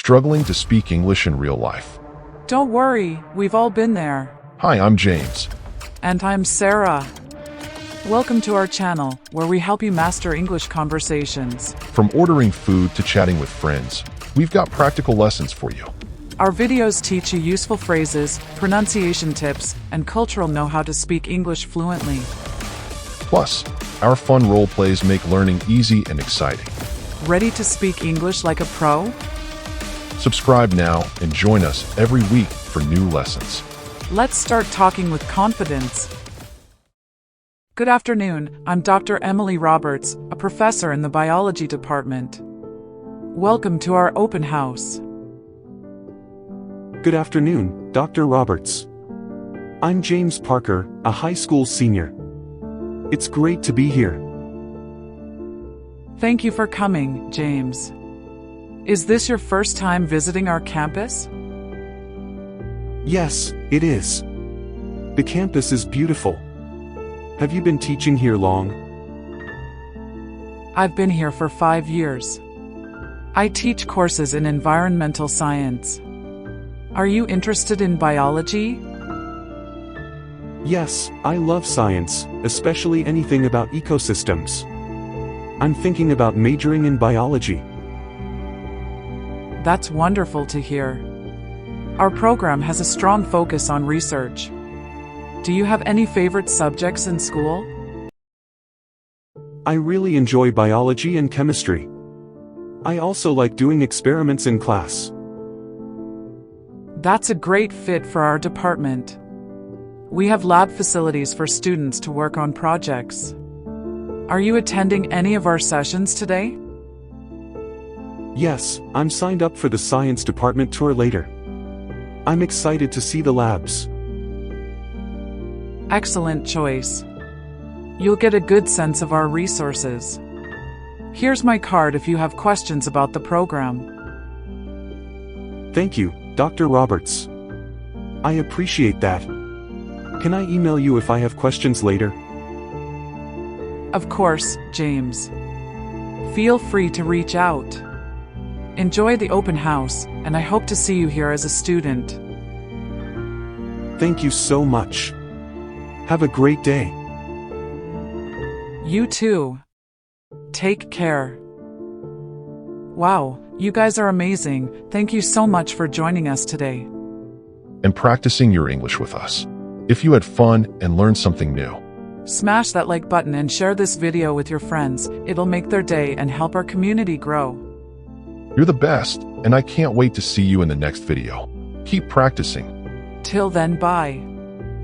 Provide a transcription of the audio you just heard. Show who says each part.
Speaker 1: Struggling to speak English in real life?
Speaker 2: Don't worry, we've all been there.
Speaker 1: Hi, I'm James.
Speaker 2: And I'm Sarah. Welcome to our channel, where we help you master English conversations.
Speaker 1: From ordering food to chatting with friends, we've got practical lessons for you.
Speaker 2: Our videos teach you useful phrases, pronunciation tips, and cultural know-how to speak English fluently.
Speaker 1: Plus, our fun role plays make learning easy and exciting.
Speaker 2: Ready to speak English like a pro?
Speaker 1: Subscribe now and join us every week for new lessons.
Speaker 2: Let's start talking with confidence. Good afternoon, I'm Dr. Emily Roberts, a professor in the biology department. Welcome to our open house.
Speaker 3: Good afternoon, Dr. Roberts. I'm James Parker, a high school senior. It's great to be here.
Speaker 2: Thank you for coming, James. Is this your first time visiting our campus?
Speaker 3: Yes, it is. The campus is beautiful. Have you been teaching here long?
Speaker 2: I've been here for 5 years. I teach courses in environmental science. Are you interested in biology?
Speaker 3: Yes, I love science, especially anything about ecosystems. I'm thinking about majoring in biology.
Speaker 2: That's wonderful to hear. Our program has a strong focus on research. Do you have any favorite subjects in school?
Speaker 3: I really enjoy biology and chemistry. I also like doing experiments in class.
Speaker 2: That's a great fit for our department. We have lab facilities for students to work on projects. Are you attending any of our sessions today?
Speaker 3: Yes, I'm signed up for the science department tour later. I'm excited to see the labs.
Speaker 2: Excellent choice. You'll get a good sense of our resources. Here's my card if you have questions about the program.
Speaker 3: Thank you, Dr. Roberts. I appreciate that. Can I email you if I have questions later?
Speaker 2: Of course, James. Feel free to reach out. Enjoy the open house, and I hope to see you here as a student.
Speaker 3: Thank you so much. Have a great day.
Speaker 2: You too. Take care. Wow, you guys are amazing. Thank you so much for joining us today.
Speaker 1: And practicing your English with us. If you had fun and learned something new,
Speaker 2: Smash that like button and share this video with your friends. It'll make their day and help our community grow.
Speaker 1: you're the best, and I can't wait to see you in the next video. Keep practicing.
Speaker 2: Till then, bye.